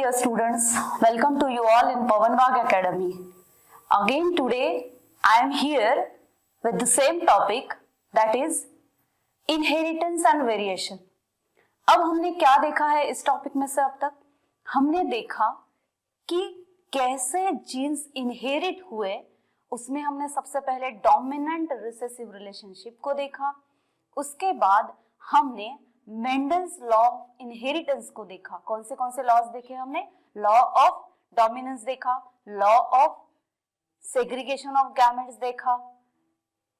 dear students, welcome to you all in Pawan Wagh Academy. Again today I am here with the same topic, that is inheritance and variation. अब हमने क्या देखा है इस topic में से अब तक? हमने देखा कि कैसे जीन्स इनहेरिट हुए, उसमें हमने सबसे पहले डोमिनेंट रिसेसिव रिलेशनशिप को देखा, उसके बाद हमने मेंडल्स लॉ ऑफ इनहेरिटेंस को देखा। कौन से लॉज देखे हमने? लॉ ऑफ डोमिनेंस देखा, law of segregation of gametes देखा।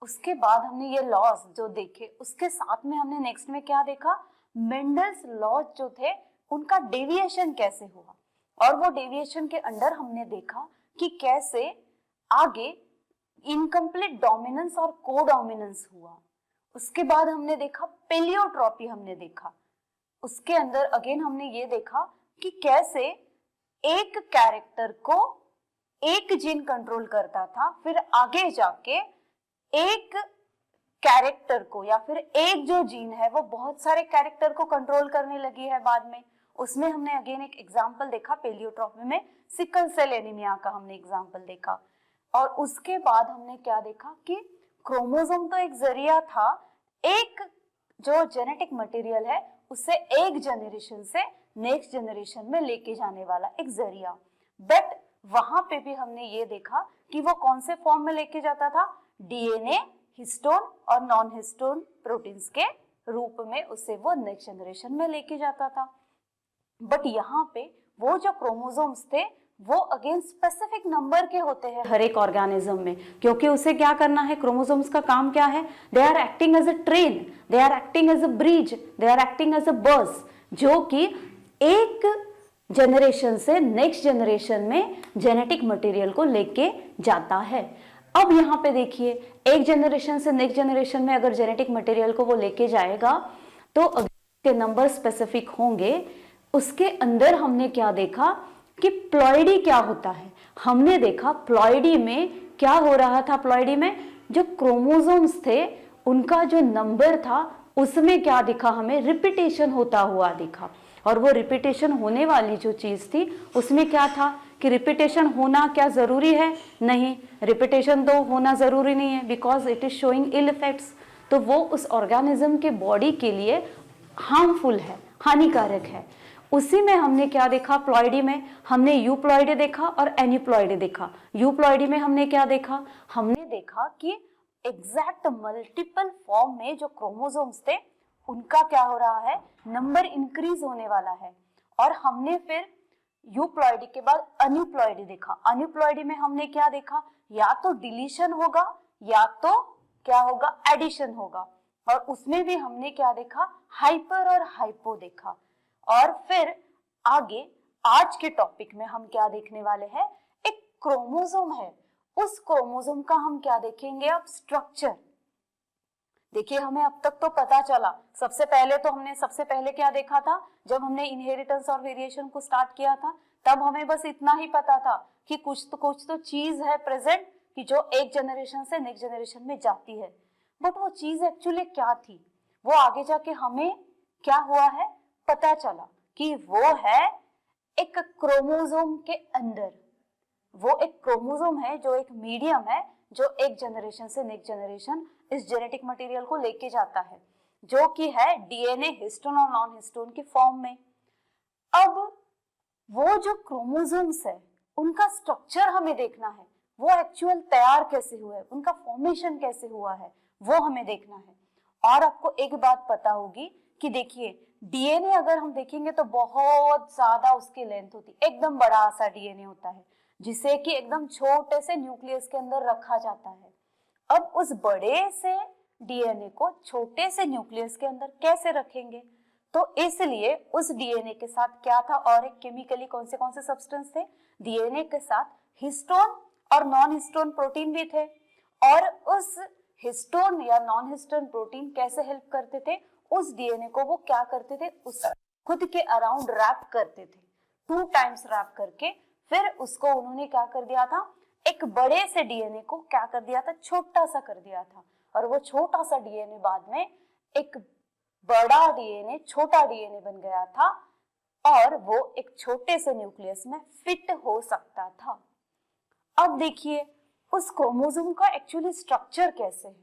उसके बाद हमने ये लॉज जो देखे, उसके साथ में हमने नेक्स्ट में क्या देखा? मेंडल्स लॉज जो थे उनका डेविएशन कैसे हुआ, और वो डेविएशन के अंडर हमने देखा कि कैसे आगे इनकम्प्लीट डोमिनेंस और कोडोमिनेंस हुआ। उसके बाद हमने देखा पेलियोट्रॉपी, हमने देखा उसके अंदर अगेन हमने ये देखा कि कैसे एक कैरेक्टर को एक जीन कंट्रोल करता था, फिर आगे जाके एक कैरेक्टर को या फिर एक जो जीन है वो बहुत सारे कैरेक्टर को कंट्रोल करने लगी है बाद में। उसमें हमने अगेन एक एग्जांपल देखा, पेलियोट्रॉपी में सिकल सेल एनीमिया का हमने एग्जांपल देखा। और उसके बाद हमने क्या देखा कि क्रोमोसोम तो एक जरिया था, एक जो जेनेटिक मटेरियल है उसे एक जनरेशन से नेक्स्ट जनरेशन में लेके जाने वाला एक जरिया। बट वहां पे भी हमने ये देखा कि वो कौन से फॉर्म में लेके जाता था? डीएनए, हिस्टोन और नॉन हिस्टोन प्रोटीन्स के रूप में उसे वो नेक्स्ट जनरेशन में लेके जाता था। बट यहाँ पे वो जो क्रोमोसोम्स थे वो अगेन स्पेसिफिक नंबर के होते हैं हर एक ऑर्गेनिज्म में, क्योंकि उसे क्या करना है? क्रोमोसोम्स का काम क्या है? They are acting as a train, they are acting as a bridge, they are acting as a bus, जो कि एक जनरेशन से नेक्स्ट जनरेशन में जेनेटिक मटेरियल को लेके जाता है। अब यहाँ पे देखिए, एक जनरेशन से नेक्स्ट जनरेशन में अगर जेनेटिक मटेरियल को वो लेके जाएगा तो के नंबर स्पेसिफिक होंगे। उसके अंदर हमने क्या देखा कि प्लॉइडी क्या होता है? हमने देखा प्लॉइडी में क्या हो रहा था। प्लॉइडी में जो क्रोमोसोम्स थे उनका जो नंबर था उसमें क्या दिखा? हमें रिपीटेशन होता हुआ दिखा। और वो रिपीटेशन होने वाली जो चीज थी उसमें क्या था कि रिपीटेशन होना क्या जरूरी है? नहीं, रिपीटेशन तो होना जरूरी नहीं है, because it is showing ill effects. तो वो उस ऑर्गेनिज्म के बॉडी के लिए हार्मफुल है, हानिकारक है। उसी में हमने क्या देखा? प्लॉइडी में हमने यूप्लॉइडी देखा और एन्यूप्लॉइडी देखा। यूप्लॉइडी में हमने क्या देखा? हमने देखा कि एग्जैक्ट मल्टीपल फॉर्म में जो क्रोमोसोम्स थे उनका क्या हो रहा है? नंबर इंक्रीज होने वाला है। और हमने फिर यूप्लॉइडी के बाद अन्यूप्लॉइडी देखा। अन्यूप्लॉइडी में हमने क्या देखा? या तो डिलीशन होगा या तो क्या होगा? एडिशन होगा। और उसमें भी हमने क्या देखा? हाइपर और हाइपो देखा। और फिर आगे आज के टॉपिक में हम क्या देखने वाले हैं? एक क्रोमोसोम है, उस क्रोमोसोम का हम क्या देखेंगे अब? स्ट्रक्चर। देखिए, हमें अब तक तो पता चला, सबसे पहले क्या देखा था? जब हमने इनहेरिटेंस और वेरिएशन को स्टार्ट किया था तब हमें बस इतना ही पता था कि कुछ तो चीज है प्रेजेंट कि जो एक जनरेशन से नेक्स्ट जनरेशन में जाती है। बट वो चीज एक्चुअली क्या थी? वो आगे जाके हमें क्या हुआ है पता चला कि वो है एक क्रोमोसोम के अंदर। वो एक क्रोमोसोम है जो एक मीडियम है जो एक जनरेशन से नेक्स्ट जनरेशन इस जेनेटिक मटेरियल को लेके जाता है, जो कि है डीएनए, हिस्टोन और नॉन हिस्टोन के फॉर्म में। अब वो जो क्रोमोसोम्स है उनका स्ट्रक्चर हमें देखना है, वो एक्चुअल तैयार कैसे हुए, उनका फॉर्मेशन कैसे हुआ है वो हमें देखना है। और आपको एक बात पता होगी कि देखिए, डीएनए अगर हम देखेंगे तो बहुत ज्यादा उसकी लेंथ होती है, एकदम बड़ा सा डीएनए होता है जिसे कि एकदम छोटे से न्यूक्लियस के अंदर रखा जाता है। अब उस बड़े से डीएनए को छोटे से न्यूक्लियस के अंदर कैसे रखेंगे? तो इसलिए उस डीएनए के साथ क्या था? और एक केमिकली कौन से सब्सटेंस थे? डीएनए के साथ हिस्टोन और नॉन हिस्टोन प्रोटीन भी थे। और उस हिस्टोन या नॉन हिस्टोन प्रोटीन कैसे हेल्प करते थे? उस डीएनए को वो क्या करते थे? उस खुद के अराउंड रैप करते थे, 2 टाइम्स रैप करके फिर उसको उन्होंने क्या कर दिया था? एक बड़े से डीएनए को क्या कर दिया था? छोटा सा कर दिया था। और वो छोटा सा डीएनए बाद में एक बड़ा डीएनए, छोटा डीएनए बन गया था और वो एक छोटे से न्यूक्लियस में फिट हो सकता था। अब देखिए उस क्रोमोसोम का एक्चुअली स्ट्रक्चर कैसे है।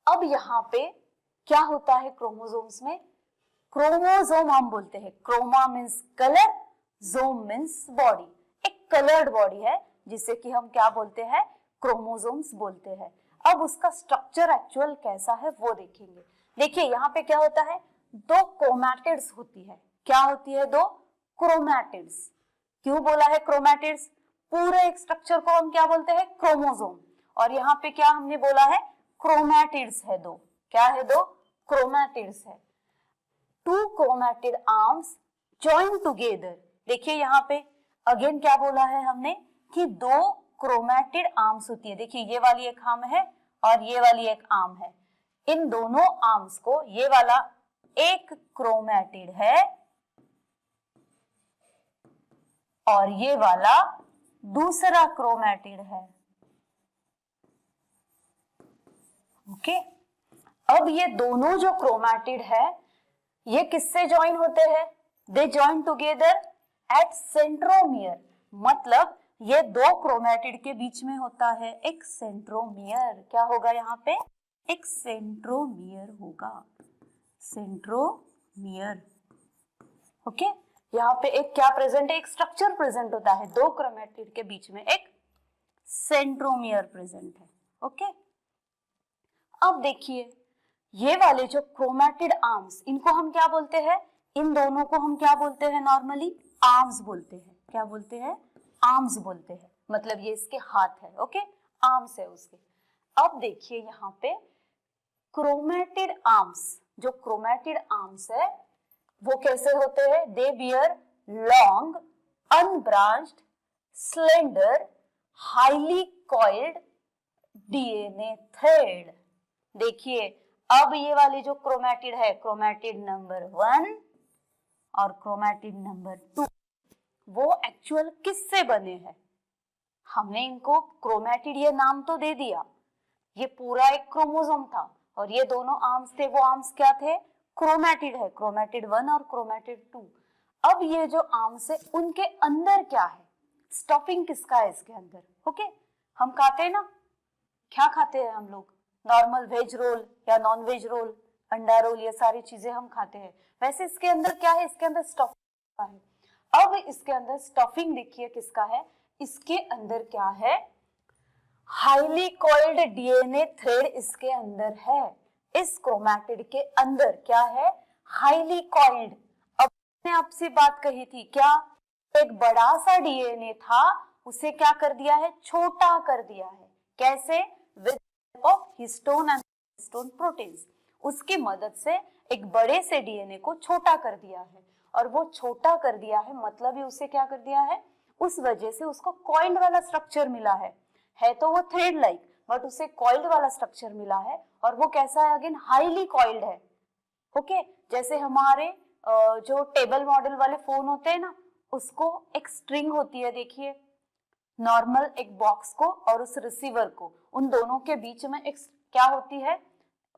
अब यहाँ पे क्या होता है क्रोमोसोम्स में, क्रोमोसोम हम बोलते हैं, क्रोमा मीन्स कलर, जोम मीन्स बॉडी, एक कलर्ड बॉडी है जिसे कि हम क्या बोलते हैं, क्रोमोसोम्स बोलते हैं। अब उसका स्ट्रक्चर एक्चुअल कैसा है वो देखेंगे। देखिए यहाँ पे क्या होता है, दो क्रोमैटिड्स होती है। क्या होती है, दो क्रोमैटिड्स। क्यों बोला है क्रोमैटिड्स, पूरे एक स्ट्रक्चर को हम क्या बोलते हैं, क्रोमोसोम। और यहाँ पे क्या हमने बोला है, क्रोमैटिड्स है दो। क्या है, दो क्रोमैटिड्स है। Two chromatid arms join together. देखिए यहाँ पे अगेन क्या बोला है हमने कि दो क्रोमैटिड आर्म्स होती है। देखिए ये वाली एक आर्म है और ये वाली एक आर्म है। इन दोनों आर्म्स को, ये वाला एक क्रोमैटिड है और ये वाला दूसरा क्रोमैटिड है। ओके, अब ये दोनों जो क्रोमैटिड है ये किससे ज्वाइन होते हैं, they join together at centromere. मतलब ये दो क्रोमैटिड के बीच में होता है एक सेंट्रोमियर। क्या होगा यहाँ पे, एक सेंट्रोमियर होगा, सेंट्रोमियर। ओके, यहाँ पे एक क्या प्रेजेंट है, एक स्ट्रक्चर प्रेजेंट होता है, दो क्रोमैटिड के बीच में एक सेंट्रोमियर प्रेजेंट है। ओके, अब देखिए ये वाले जो क्रोमैटिड आर्म्स, इनको हम क्या बोलते हैं, इन दोनों को हम क्या बोलते हैं, नॉर्मली आर्म्स बोलते हैं। क्या बोलते हैं, आर्म्स बोलते हैं। मतलब ये इसके हाथ है। ओके, आर्म्स है उसके। अब देखिए यहाँ पे क्रोमैटिड आर्म्स, जो क्रोमैटिड आर्म्स है वो कैसे होते हैं, दे beer long unbranched slender highly coiled DNA thread. देखिए अब ये वाले जो क्रोमैटिड है, क्रोमैटिड नंबर 1 और क्रोमैटिड नंबर 2, वो एक्चुअल किससे बने हैं। हमने इनको क्रोमैटिड ये नाम तो दे दिया, ये पूरा एक क्रोमोसोम था और ये दोनों आर्म्स थे, वो आर्म्स क्या थे, क्रोमैटिड है, क्रोमैटिड 1 और क्रोमैटिड 2। अब ये जो आर्म्स है उनके अंदर क्या है, स्टफिंग किसका है इसके अंदर। ओके, हम खाते हैं ना, क्या खाते हैं हम लोग, नॉर्मल वेज रोल या नॉन वेज रोल, अंडा रोल, ये सारी चीजें हम खाते हैं। वैसे इसके अंदर क्या है, इसके अंदर स्टफिंग है। अब इसके अंदर स्टफिंग देखिए किसका है, इसके अंदर क्या है, हाईली कॉइल्ड डीएनए थ्रेड इसके अंदर है। इस क्रोमैटिड के अंदर क्या है, हाईली कॉइल्ड। अब मैंने आपसे बात कही थी, क्या एक बड़ा सा डीएनए था उसे क्या कर दिया है, छोटा कर दिया है। कैसे, with of histone and histone proteins, उसकी मदद से एक बड़े से डीएनए को छोटा कर दिया है। और वो छोटा कर दिया है मतलब ही उसे क्या कर दिया है, उस वजह से उसको कॉइल्ड वाला स्ट्रक्चर मिला है तो वो थ्रेड लाइक, बट उसे कॉइल्ड वाला स्ट्रक्चर मिला है। और वो कैसा है, अगेन हाईली कॉइल्ड है। ओके, जैसे हमारे जो टेबल मॉडल वाले फोन होते हैं ना, उसको एक स्ट्रिंग होती है, देखिए नॉर्मल एक बॉक्स को और उस रिसीवर को, उन दोनों के बीच में एक क्या होती है,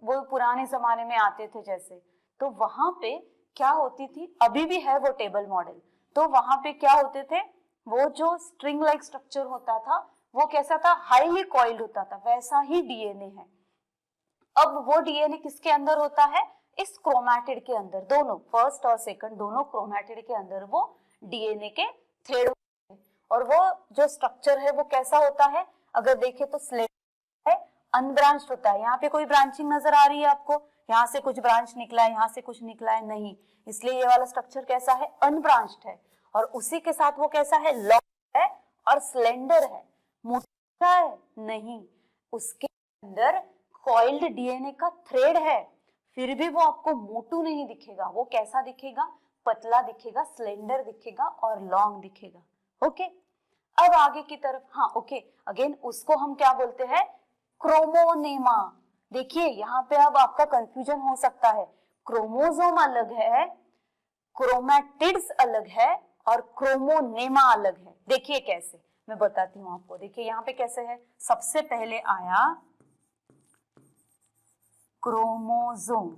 वो पुराने जमाने में आते थे जैसे, तो वहां पे क्या होती थी, अभी भी है वो टेबल मॉडल, तो वहां पे क्या होते थे, वो जो स्ट्रिंग लाइक स्ट्रक्चर होता था वो कैसा था, हाईली कॉइल्ड होता था। वैसा ही डीएनए है। अब वो डीएनए किसके अंदर होता है, इस क्रोमैटिड के अंदर, दोनों फर्स्ट और सेकंड दोनों क्रोमैटिड के अंदर वो डीएनए के थ्रेड होते हैं। और वो जो स्ट्रक्चर है वो कैसा होता है, अगर देखें तो स्लेंडर है, अनब्रांच्ड होता है। यहाँ पे कोई ब्रांचिंग नजर आ रही है आपको, यहाँ से कुछ ब्रांच निकला है, यहाँ से कुछ निकला है, नहीं, इसलिए ये वाला स्ट्रक्चर कैसा है, अनब्रांच्ड है। और उसी के साथ वो कैसा है, लॉन्ग है और स्लेंडर है, मोटा है नहीं, उसके अंदर कॉइल्ड डीएनए का थ्रेड है, फिर भी वो आपको मोटू नहीं दिखेगा, वो कैसा दिखेगा, पतला दिखेगा, स्लेंडर दिखेगा और लॉन्ग दिखेगा। ओके, अब आगे की तरफ, हाँ ओके, अगेन उसको हम क्या बोलते हैं, क्रोमोनेमा। देखिए यहाँ पे अब आपका कंफ्यूजन हो सकता है, क्रोमोसोम अलग है, क्रोमैटिड्स अलग है और क्रोमोनेमा अलग है। देखिए कैसे, मैं बताती हूँ आपको। देखिए यहाँ पे कैसे है, सबसे पहले आया क्रोमोसोम।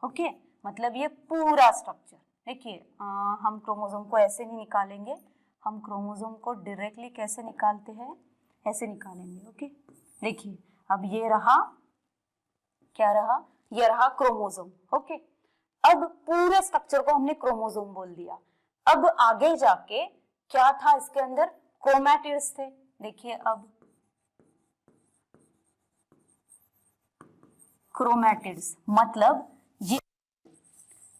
ओके, मतलब ये पूरा स्ट्रक्चर, देखिए हम क्रोमोसोम को ऐसे नहीं निकालेंगे, हम क्रोमोसोम को डायरेक्टली कैसे निकालते हैं, ऐसे निकालेंगे। ओके, देखिए अब ये रहा, क्या रहा, ये रहा क्रोमोसोम। ओके, अब पूरे स्ट्रक्चर को हमने क्रोमोसोम बोल दिया। अब आगे जाके क्या था इसके अंदर, क्रोमैटिड्स थे। देखिए अब क्रोमैटिड्स मतलब ये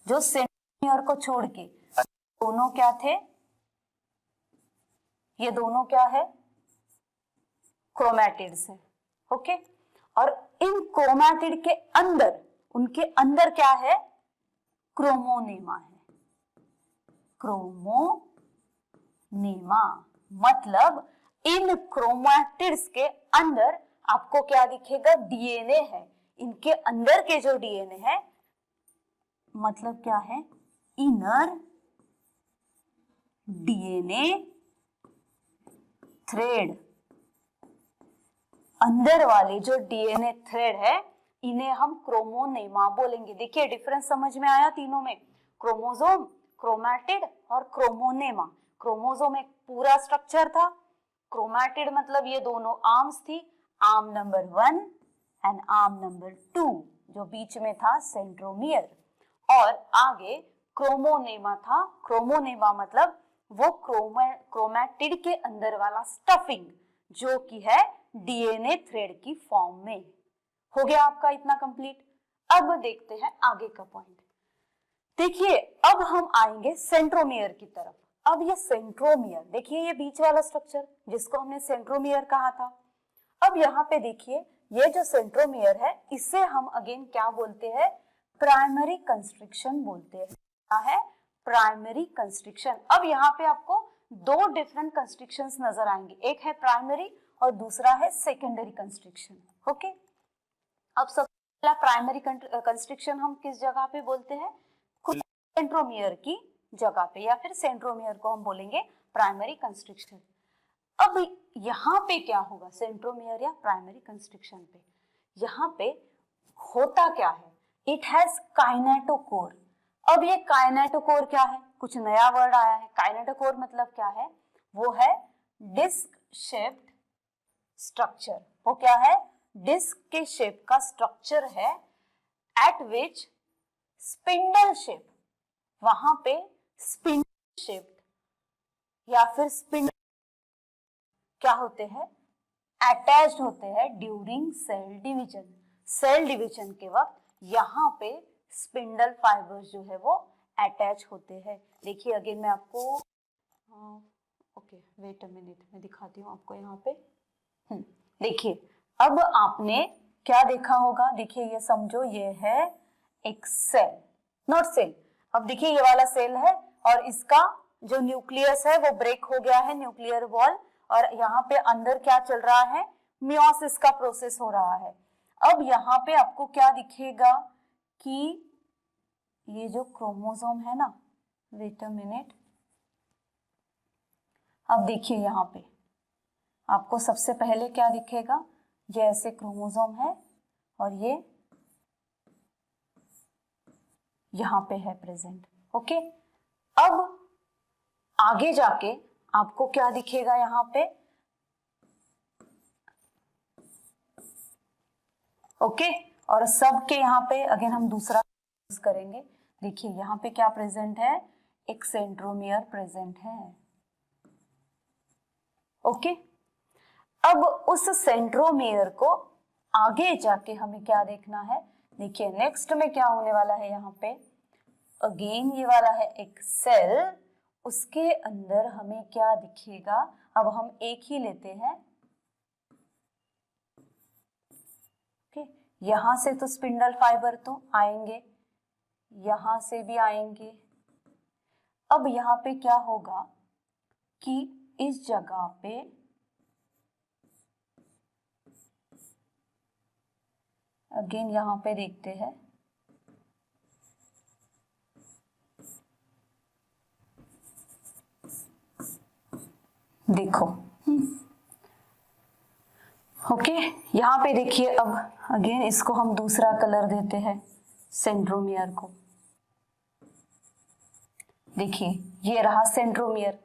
जो सेंट्रोमियर को छोड़ के दोनों क्या थे, ये दोनों क्या है, क्रोमैटिड्स है। ओके, और इन क्रोमैटिड के अंदर, उनके अंदर क्या है, क्रोमोनेमा है। क्रोमोनेमा मतलब इन क्रोमैटिड्स के अंदर आपको क्या दिखेगा, डीएनए है। इनके अंदर के जो डीएनए है मतलब क्या है, इनर डीएनए थ्रेड। अंदर वाले जो डीएनए थ्रेड है इन्हें हम क्रोमोनेमा बोलेंगे। देखिए डिफरेंस समझ में आया तीनों में, क्रोमोसोम, क्रोमैटिड और क्रोमोनेमा। क्रोमोसोम एक पूरा स्ट्रक्चर था, क्रोमैटिड मतलब ये दोनों आर्म्स थी, arm number 1 and arm number 2, जो बीच में था सेंट्रोमियर, और आगे क्रोमोनेमा था। क्रोमोनेमा मतलब वो क्रोमैटिड के अंदर वाला स्टफिंग जो कि है डीएनए थ्रेड की फॉर्म में। हो गया आपका इतना कंप्लीट। अब देखते हैं आगे का पॉइंट। देखिए अब हम आएंगे सेंट्रोमियर की तरफ। अब ये सेंट्रोमियर, देखिए ये बीच वाला स्ट्रक्चर जिसको हमने सेंट्रोमियर कहा था। अब यहाँ पे देखिए ये जो सेंट्रोमियर है इसे हम अगेन क्या बोलते हैं, प्राइमरी कंस्ट्रिक्शन बोलते हैं। क्या है, प्राइमरी कंस्ट्रिक्शन। अब यहाँ पे आपको दो डिफरेंट कंस्ट्रिक्शंस नजर आएंगे, एक है प्राइमरी और दूसरा है सेकेंडरी कंस्ट्रिक्शन। ओके, अब सबसे पहला प्राइमरी कंस्ट्रिक्शन हम किस जगह पे बोलते हैं, सेंट्रोमियर की जगह पे, या फिर सेंट्रोमियर को हम बोलेंगे प्राइमरी कंस्ट्रिक्शन। अब यहाँ पे क्या होगा, सेंट्रोमियर या प्राइमरी कंस्ट्रिक्शन पे यहाँ पे होता क्या है, इट हैज काइनेटोकोर। अब ये काइनेटोकोर क्या है, कुछ नया वर्ड आया है। काइनेटोकोर मतलब क्या है, वो है डिस्क शेप्ड स्ट्रक्चर। वो क्या है, डिस्क के शेप का स्ट्रक्चर है, एट विच स्पिंडल शेप, वहां पे स्पिंडल शेप्ड या फिर स्पिंडल क्या होते हैं, अटैच्ड होते हैं during cell division. Cell division के वक्त यहाँ पे स्पिंडल फाइबर्स जो है वो अटैच होते हैं। देखिए अगेन मैं आपको ओके वेट अ मिनट, मैं दिखाती हूँ आपको यहाँ पे। देखिए अब आपने क्या देखा होगा, देखिए ये समझो ये है एक सेल, नॉट सेल। अब देखिए ये वाला सेल है और इसका जो न्यूक्लियस है वो ब्रेक हो गया है, न्यूक्लियर वॉल, और यहाँ पे अंदर क्या चल रहा है, मियोसिस का प्रोसेस हो रहा है। अब यहाँ पे आपको क्या दिखेगा कि ये जो क्रोमोसोम है ना, वेट अ मिनट, अब देखिए यहाँ पे आपको सबसे पहले क्या दिखेगा, ये ऐसे क्रोमोसोम है और ये यहाँ पे है प्रेजेंट। ओके, अब आगे जाके आपको क्या दिखेगा यहाँ पे, ओके, और सबके यहाँ पे अगेन हम दूसरा यूज करेंगे। देखिए यहाँ पे क्या प्रेजेंट है, एक सेंट्रोमियर प्रेजेंट है। ओके, अब उस सेंट्रोमियर को आगे जाके हमें क्या देखना है, देखिए नेक्स्ट में क्या होने वाला है, यहाँ पे अगेन ये वाला है एक सेल, उसके अंदर हमें क्या दिखेगा, अब हम एक ही लेते हैं। ओके, यहां से तो स्पिंडल फाइबर तो आएंगे, यहां से भी आएंगे। अब यहाँ पे क्या होगा कि इस जगह पे अगेन यहाँ पे देखते हैं, देखो ओके, यहाँ पे देखिए अब अगेन इसको हम दूसरा कलर देते हैं सेंट्रोमियर को। देखिए ये रहा सेंट्रोमियर।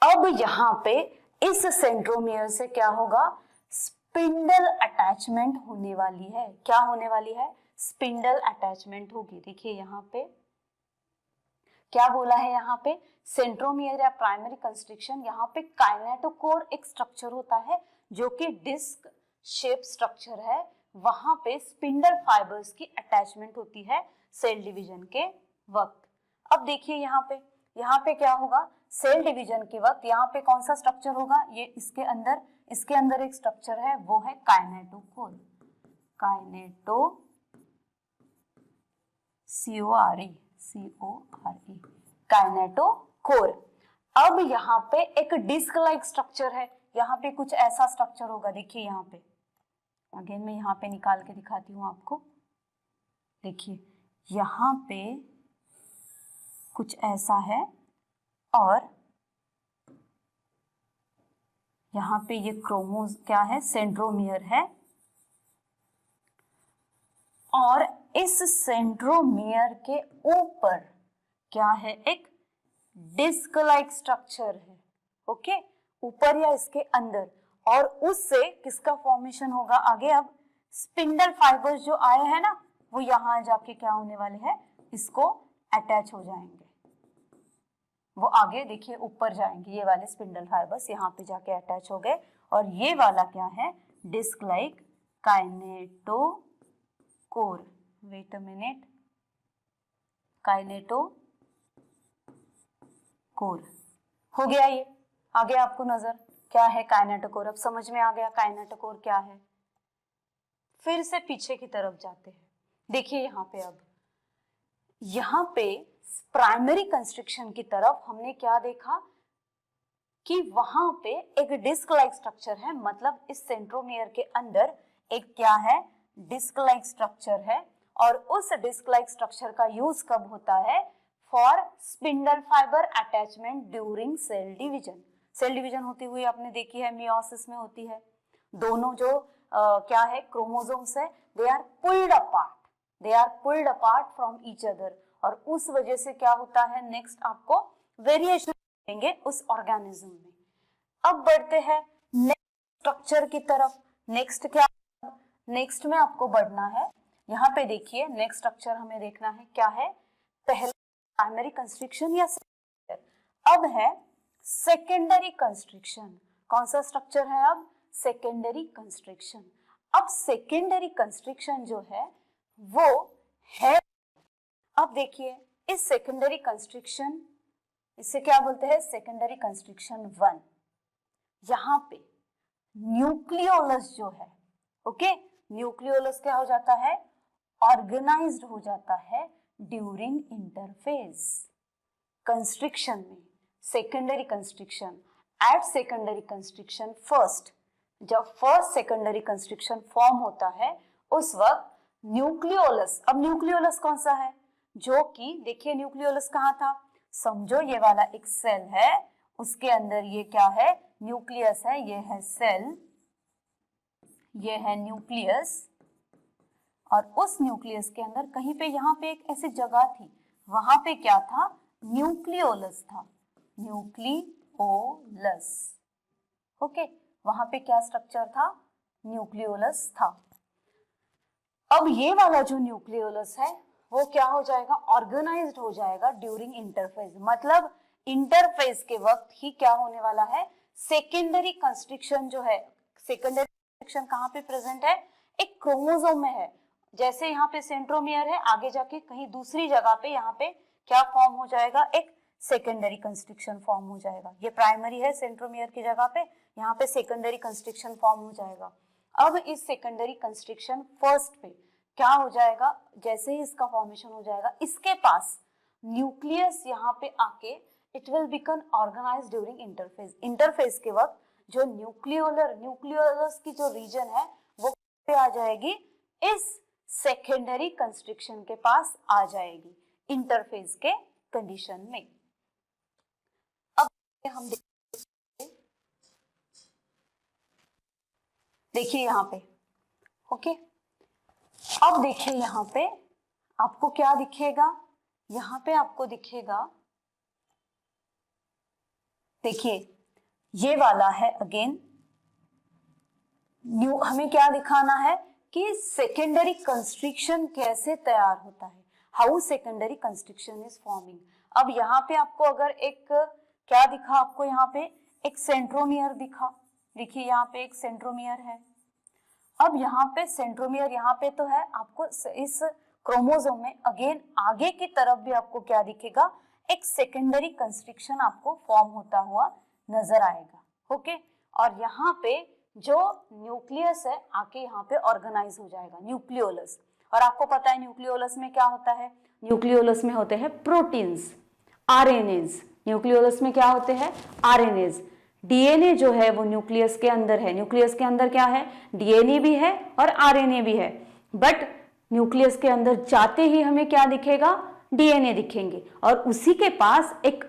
अब यहाँ पे इस सेंट्रोमियर से क्या होगा, स्पिंडल अटैचमेंट होने वाली है। क्या होने वाली है, स्पिंडल अटैचमेंट होगी। देखिए यहाँ पे क्या बोला है, यहाँ पे सेंट्रोमियर या प्राइमरी कंस्ट्रिक्शन, यहाँ पे काइनेटोकोर एक स्ट्रक्चर होता है जो कि डिस्क शेप स्ट्रक्चर है। वहां पे स्पिंडल फाइबर्स की अटैचमेंट होती है सेल डिवीजन के वक्त। अब देखिए यहाँ पे क्या होगा, सेल डिवीजन के वक्त यहाँ पे कौन सा स्ट्रक्चर होगा, ये इसके अंदर एक स्ट्रक्चर है, वो है काइनेटोकोर। CORE kinetochore. अब यहाँ पे एक डिस्क लाइक स्ट्रक्चर है, यहाँ पे कुछ ऐसा स्ट्रक्चर होगा। देखिए यहाँ पे अगेन मैं यहाँ पे निकाल के दिखाती हूँ आपको। देखिए यहाँ पे कुछ ऐसा है और यहाँ पे ये क्रोमोज क्या है, सेंट्रोमियर है, और इस सेंट्रोमियर के ऊपर क्या है, एक डिस्क लाइक स्ट्रक्चर है। ओके, ऊपर या इसके अंदर, और उससे किसका फॉर्मेशन होगा आगे। अब स्पिंडल फाइबर्स जो आए हैं ना, वो यहाँ जाके क्या होने वाले हैं, इसको अटैच हो जाएंगे। वो आगे देखिए ऊपर जाएंगे, ये वाले स्पिंडल फाइबर्स यहाँ पे जाके अटैच हो गए, और ये वाला क्या है, disc like kinetochore. Wait a minute, kinetochore हो गया। ये आ गया आपको नजर, क्या है काइनेटोकोर। अब समझ में आ गया काइनेटोकोर क्या है। फिर से पीछे की तरफ जाते हैं। देखिए यहाँ पे प्राइमरी कंस्ट्रिक्शन की तरफ हमने क्या देखा कि वहां पे एक डिस्क लाइक स्ट्रक्चर है, मतलब इस सेंट्रोमियर के अंदर एक क्या है, डिस्क लाइक स्ट्रक्चर है। और उस डिस्क लाइक स्ट्रक्चर का यूज कब होता है, for spindle fibre attachment during cell division. Cell division होती हुई आपने देखी है, मियोसिस में होती है। दोनों जो क्या है क्रोमोसोम्स है, they are pulled apart from each other, और उस वजह से क्या होता है, नेक्स्ट आपको वेरिएशन देंगे उस ऑर्गेनिज्म में। अब बढ़ते हैं नेक्स्ट स्ट्रक्चर की तरफ। नेक्स्ट क्या, नेक्स्ट में आपको बढ़ना है। यहाँ पे देखिए नेक्स्ट स्ट्रक्चर हमें देखना है क्या है, पहले प्राइमरी कंस्ट्रिक्शन या सेकेंडरी। अब है सेकेंडरी कंस्ट्रिक्शन। कौन सा स्ट्रक्चर है अब, सेकेंडरी कंस्ट्रिक्शन। अब सेकेंडरी कंस्ट्रिक्शन जो है वो है, अब देखिए इस सेकेंडरी कंस्ट्रिक्शन, इसे क्या बोलते हैं, सेकेंडरी कंस्ट्रिक्शन 1। यहाँ पे न्यूक्लियोलस जो है, ओके, न्यूक्लियोलस क्या हो जाता है, ऑर्गेनाइज्ड हो जाता है ड्यूरिंग इंटरफेज कंस्ट्रिक्शन में। Secondary constriction, at secondary constriction first, जब फर्स्ट सेकेंडरी कंस्ट्रिक्शन फॉर्म होता है उस वक्त न्यूक्लियोलस, अब न्यूक्लियोलस कौन सा है, जो कि देखिए न्यूक्लियोलस कहाँ था, समझो ये वाला एक सेल है, उसके अंदर ये क्या है, न्यूक्लियस है, ये है सेल, ये है न्यूक्लियस, और उस न्यूक्लियस के अंदर कहीं पे यहाँ पे एक ऐसी जगह थी, वहां पे क्या था, न्यूक्लियोलस था, न्यूक्लियोलस। ओके, वहां पे क्या स्ट्रक्चर था, न्यूक्लियोलस था। अब ये वाला जो न्यूक्लियोलस है वो क्या हो जाएगा, ऑर्गेनाइज्ड हो जाएगा ड्यूरिंग इंटरफेज, मतलब इंटरफेज के वक्त ही क्या होने वाला है, सेकेंडरी कंस्ट्रिक्शन जो है, सेकेंडरी कंस्ट्रिक्शन कहाँ पे प्रेजेंट है, एक क्रोमोसोम में है। जैसे यहाँ पे सेंट्रोमियर है, आगे जाके कहीं दूसरी जगह पे यहाँ पे क्या फॉर्म हो जाएगा, एक सेकेंडरी कंस्ट्रिक्शन फॉर्म हो जाएगा। ये प्राइमरी है सेंट्रोमियर की जगह पे, यहाँ पे सेकेंडरी कंस्ट्रिक्शन फॉर्म हो जाएगा। अब इस सेकेंडरी कंस्ट्रिक्शन फर्स्ट पे क्या हो जाएगा, जैसे ही इसका फॉर्मेशन हो जाएगा, इसके पास न्यूक्लियस यहाँ पे आके it will become organised during interphase. Interphase के वक्त जो न्यूक्लियोलस की जो रीजन है वो पे आ जाएगी, इस सेकेंडरी कंस्ट्रिक्शन के पास आ जाएगी इंटरफेज के कंडीशन में। अब हम देखिए यहाँ पे, ओके, अब देखिए यहाँ पे आपको क्या दिखेगा, यहाँ पे आपको दिखेगा देखिए ये वाला है अगेन न्यू, हमें क्या दिखाना है कि सेकेंडरी कंस्ट्रक्शन कैसे तैयार होता है, how secondary constriction is forming. अब यहाँ पे आपको अगर एक क्या दिखा, आपको यहाँ पे एक सेंट्रोमियर दिखा, देखिए यहाँ पे एक सेंट्रोमियर है। अब यहाँ पे सेंट्रोमियर यहाँ पे तो है, आपको इस क्रोमोसोम में अगेन आगे की तरफ भी आपको क्या दिखेगा, एक सेकेंडरी कंस्ट्रक्शन आपको फॉर्म होता हुआ नजर आएगा। ओके, और यहाँ पे जो न्यूक्लियस है आके यहाँ पे ऑर्गेनाइज हो जाएगा, न्यूक्लियोलस। और आपको पता है न्यूक्लियोलस में क्या होता है, न्यूक्लियोलस में होते हैं प्रोटीन्स, आरएनएज। न्यूक्लियोलस में क्या होते हैं, आरएनएज। डीएनए जो है वो न्यूक्लियस के अंदर है, न्यूक्लियस के अंदर क्या है, डीएनए भी है और आरएनए भी है। बट न्यूक्लियस के अंदर जाते ही हमें क्या दिखेगा, डीएनए दिखेंगे, और उसी के पास एक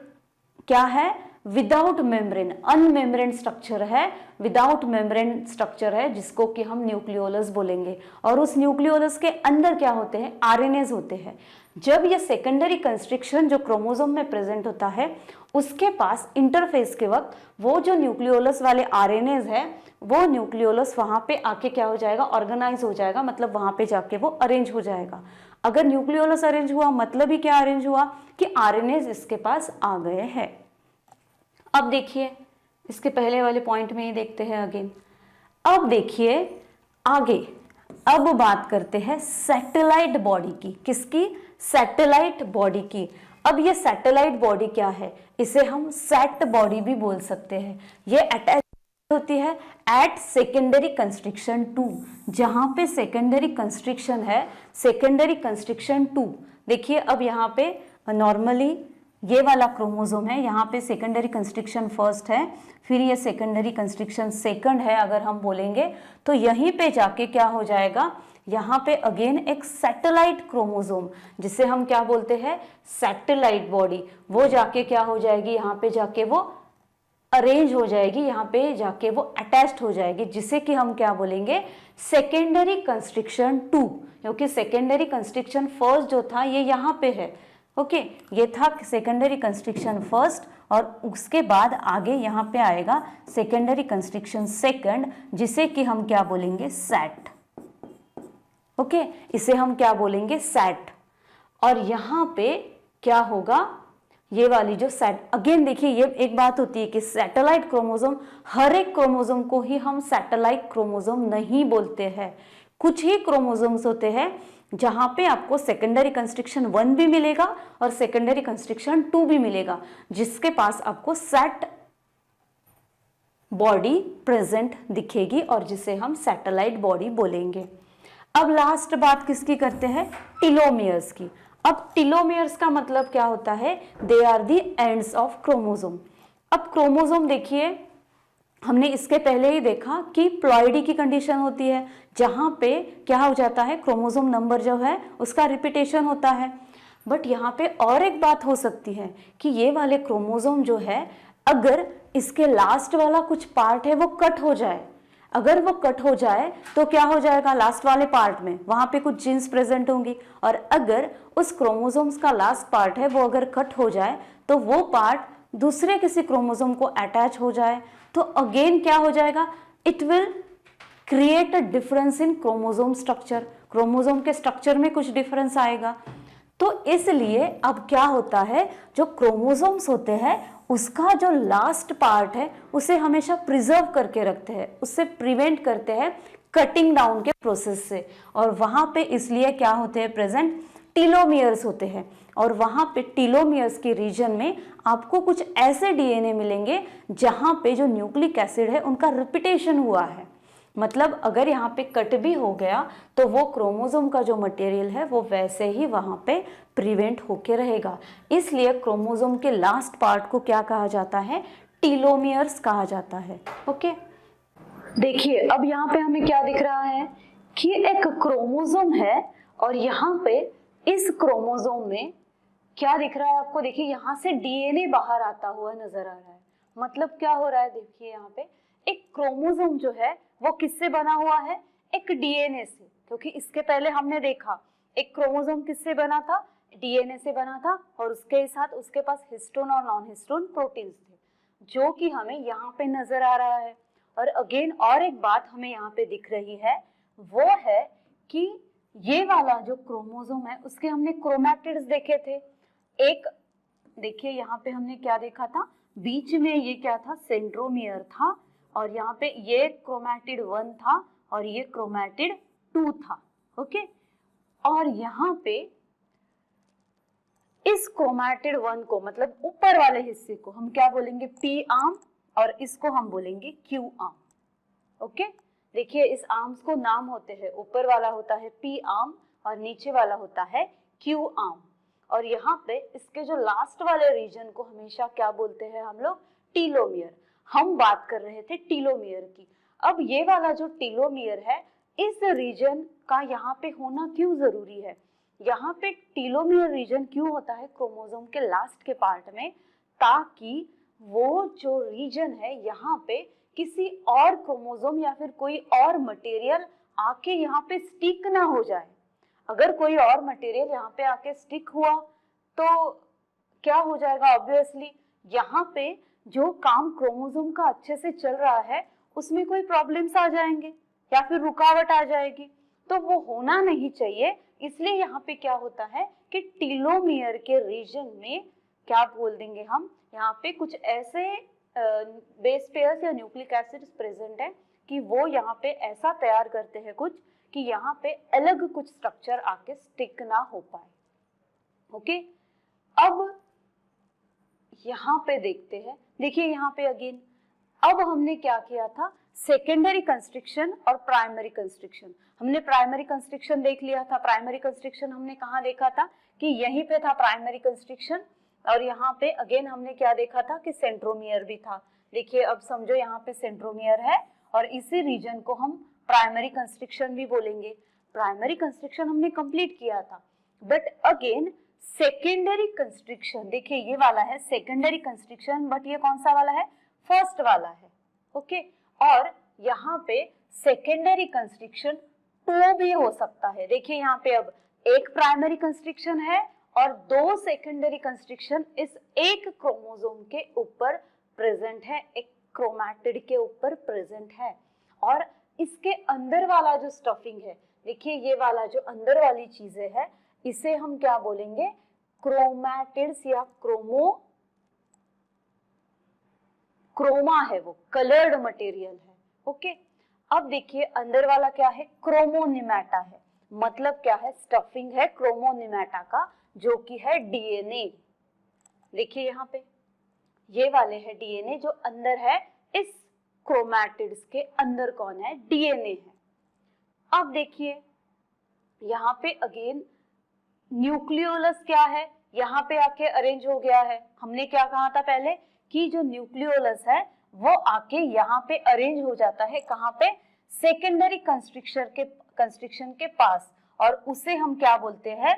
क्या है, विदाउट मेम्ब्रेन, अनमेम्ब्रेन स्ट्रक्चर है, विदाउट मेम्ब्रेन स्ट्रक्चर है, जिसको कि हम न्यूक्लियोलस बोलेंगे। और उस न्यूक्लियोलस के अंदर क्या होते हैं, आरएनएज होते हैं। जब ये सेकेंडरी कंस्ट्रक्शन जो क्रोमोसोम में प्रेजेंट होता है, उसके पास इंटरफेस के वक्त वो जो न्यूक्लियोलस वाले आरएनएज है, वो न्यूक्लियोलस वहां पे आके क्या हो जाएगा, ऑर्गेनाइज हो जाएगा, मतलब वहां पे जाके वो अरेंज हो जाएगा। अगर न्यूक्लियोलस अरेंज हुआ मतलब ही क्या अरेंज हुआ, कि आरएनएज इसके पास आ गए हैं। अब देखिए इसके पहले वाले पॉइंट में ही देखते हैं अगेन। अब देखिए आगे, अब बात करते हैं सैटेलाइट बॉडी की, किसकी, सैटेलाइट बॉडी की। अब ये सैटेलाइट बॉडी क्या है, इसे हम सैट बॉडी भी बोल सकते हैं। ये अटैच होती है एट सेकेंडरी कंस्ट्रक्शन 2, जहां पे सेकेंडरी कंस्ट्रक्शन है, सेकेंडरी कंस्ट्रक्शन 2। देखिए अब यहाँ पे नॉर्मली ये वाला क्रोमोसोम है, यहाँ पे सेकेंडरी कंस्ट्रक्शन फर्स्ट है, फिर ये सेकेंडरी कंस्ट्रक्शन सेकंड है अगर हम बोलेंगे, तो यहीं पे जाके क्या हो जाएगा, यहाँ पे अगेन एक सैटेलाइट क्रोमोसोम, जिसे हम क्या बोलते हैं, सैटेलाइट बॉडी, वो जाके क्या हो जाएगी, यहाँ पे जाके वो अरेंज हो जाएगी, यहाँ पे जाके वो अटैच्ड हो जाएगी, जिसे कि हम क्या बोलेंगे, सेकेंडरी कंस्ट्रक्शन 2, क्योंकि सेकेंडरी कंस्ट्रक्शन फर्स्ट जो था ये यहाँ पे है। ओके, ये था सेकेंडरी कंस्ट्रक्शन फर्स्ट, और उसके बाद आगे यहाँ पे आएगा सेकेंडरी कंस्ट्रक्शन सेकंड, जिसे कि हम क्या बोलेंगे, सैट। ओके, इसे हम क्या बोलेंगे, सैट। और यहाँ पे क्या होगा, ये वाली जो सैट, अगेन देखिए ये एक बात होती है कि सैटेलाइट क्रोमोसोम, हर एक क्रोमोसोम को ही हम सैटेलाइट क्रोमोसोम नहीं बोलते हैं। कुछ ही क्रोमोसोम्स होते हैं जहां पे आपको सेकेंडरी कंस्ट्रक्शन 1 भी मिलेगा और सेकेंडरी कंस्ट्रक्शन 2 भी मिलेगा, जिसके पास आपको सैट बॉडी प्रेजेंट दिखेगी और जिसे हम सैटेलाइट बॉडी बोलेंगे। अब लास्ट बात किसकी करते हैं, टीलोमियर्स की। अब टीलोमियर्स का मतलब क्या होता है, they are the ends of chromosome. अब क्रोमोसोम देखिए हमने इसके पहले ही देखा कि प्लॉइडी की कंडीशन होती है, जहां पे क्या हो जाता है, क्रोमोसोम नंबर जो है उसका रिपीटेशन होता है। बट यहाँ पे और एक बात हो सकती है कि ये वाले क्रोमोसोम जो है, अगर इसके लास्ट वाला कुछ पार्ट है वो कट हो जाए, अगर वो कट हो जाए तो क्या हो जाएगा, लास्ट वाले पार्ट में वहां पे कुछ जीन्स प्रेजेंट होंगी, और अगर उस क्रोमोसोम्स का लास्ट पार्ट है वो अगर कट हो जाए तो वो पार्ट दूसरे किसी क्रोमोसोम को अटैच हो जाए, तो अगेन क्या हो जाएगा, it will create a difference in chromosome structure, chromosome के स्ट्रक्चर में कुछ डिफरेंस आएगा। तो इसलिए अब क्या होता है, जो क्रोमोसोम्स होते हैं उसका जो लास्ट पार्ट है उसे हमेशा प्रिजर्व करके रखते हैं, उससे प्रिवेंट करते हैं कटिंग डाउन के प्रोसेस से, और वहां पे इसलिए क्या होते हैं प्रेजेंट, टीलोमियर्स होते हैं। और वहां पे टीलोमियर्स के रीजन में आपको कुछ ऐसे डीएनए मिलेंगे जहां पे जो न्यूक्लिक एसिड है उनका रिपीटेशन हुआ है, मतलब अगर यहाँ पे कट भी हो गया तो वो क्रोमोसोम का जो मटेरियल है वो वैसे ही वहां पे प्रिवेंट होके रहेगा। इसलिए क्रोमोसोम के लास्ट पार्ट को क्या कहा जाता है, टीलोमियर्स कहा जाता है। ओके, देखिए अब यहाँ पे हमें क्या दिख रहा है कि एक क्रोमोसोम है, और यहाँ पे इस क्रोमोसोम में क्या दिख रहा है आपको, देखिए यहाँ से डीएनए बाहर आता हुआ नजर आ रहा है। मतलब क्या हो रहा है, देखिए यहाँ पे एक क्रोमोसोम जो है वो किससे बना हुआ है, एक डीएनए से, क्योंकि इसके पहले हमने देखा एक क्रोमोसोम किससे बना था, डीएनए से बना था, और उसके साथ उसके पास हिस्टोन और नॉन हिस्टोन प्रोटीन्स थे। जो कि हमें यहाँ पे नजर आ रहा है। और अगेन और एक बात हमें यहाँ पे दिख रही है, वो है कि ये वाला जो क्रोमोसोम है उसके हमने क्रोमैटिड्स देखे थे। एक देखिए यहाँ पे हमने क्या देखा था, बीच में ये क्या था, सेंट्रोमियर था, और यहाँ पे ये क्रोमैटिड 1 था और ये क्रोमैटिड 2 था। ओके, और यहाँ पे इस क्रोमैटिड 1 को, मतलब ऊपर वाले हिस्से को हम क्या बोलेंगे, पी आर्म, और इसको हम बोलेंगे क्यू आर्म। ओके, देखिए इस आर्म्स को नाम होते हैं, ऊपर वाला होता है पी आर्म और नीचे वाला होता है क्यू आर्म। और यहाँ पे इसके जो लास्ट वाले रीजन को हमेशा क्या बोलते हैं हम लोग, टीलोमियर। हम बात कर रहे थे टीलोमियर की। अब ये वाला जो टीलोमियर है, इस रीजन का यहाँ पे होना क्यों जरूरी है? यहाँ पे टीलोमियर रीजन क्यों होता है क्रोमोसोम के लास्ट के पार्ट में, ताकि वो जो रीजन है यहाँ पे किसी और क्रोमोसोम या फिर कोई और मटेरियल आके यहाँ पे स्टिक ना हो जाए। अगर कोई और मटेरियल यहाँ पे आके स्टिक हुआ तो क्या हो जाएगा, ऑब्वियसली यहाँ पे जो काम क्रोमोसोम का अच्छे से चल रहा है उसमें कोई प्रॉब्लम्स आ जाएंगे या फिर रुकावट आ जाएगी, तो वो होना नहीं चाहिए। इसलिए यहाँ पे क्या होता है कि टीलोमियर के रीजन में क्या बोल देंगे हम, यहाँ पे कुछ ऐसे बेस पेयर्स या न्यूक्लिक एसिड्स प्रेजेंट है कि वो यहाँ पे ऐसा तैयार करते हैं कुछ कि यहाँ पे अलग कुछ स्ट्रक्चर आके स्टिक ना हो पाए। ओके, अब यहाँ पे देखते हैं, देखिए यहाँ पे अगेन अब हमने क्या किया था, सेकेंडरी कंस्ट्रिक्शन और प्राइमरी कंस्ट्रिक्शन। हमने प्राइमरी कंस्ट्रिक्शन देख लिया था। प्राइमरी कंस्ट्रिक्शन हमने कहाँ देखा था कि यहीं पे था प्राइमरी कंस्ट्रिक्शन, और यहाँ पे अगेन हमने क्या देखा था कि सेंट्रोमियर भी था। देखिए अब समझो यहाँ पे सेंट्रोमियर है और इसी रीजन को हम प्राइमरी कंस्ट्रिक्शन भी बोलेंगे। प्राइमरी कंस्ट्रिक्शन हमने कंप्लीट किया था, बट अगेन सेकेंडरी कंस्ट्रिक्शन, देखिए ये वाला है सेकेंडरी कंस्ट्रिक्शन, बट ये कौन सा वाला है, फर्स्ट वाला है। ओके, और यहाँ पे सेकेंडरी कंस्ट्रिक्शन 2 भी हो सकता है। देखिए यहाँ पे अब एक प्राइमरी कंस्ट्रिक्शन है और 2 सेकेंडरी कंस्ट्रिक्शन इस एक क्रोमोसोम के ऊपर प्रेजेंट है, एक क्रोमैटिड के ऊपर प्रेजेंट है। और इसके अंदर वाला जो स्टफिंग है, देखिए ये वाला जो अंदर वाली चीजें है, इसे हम क्या बोलेंगे, क्रोमैटिड्स या क्रोमा है, वो कलर्ड मटेरियल है। ओके, अब देखिए अंदर वाला क्या है, क्रोमोनिमेटा है। मतलब क्या है, स्टफिंग है क्रोमोनिमेटा का, जो कि है डीएनए। देखिए यहाँ पे ये वाले है डीएनए जो अंदर है, इस क्रोमैटिड्स के अंदर कौन है, डीएनए है। अब देखिए यहाँ पे अगेन न्यूक्लियोलस क्या है, यहाँ पे आके अरेंज हो गया है। हमने क्या कहा था पहले कि जो न्यूक्लियोलस है वो आके यहाँ पे अरेंज हो जाता है, कहाँ पे, सेकेंडरी कंस्ट्रिक्शन के पास, और उसे हम क्या बोलते हैं,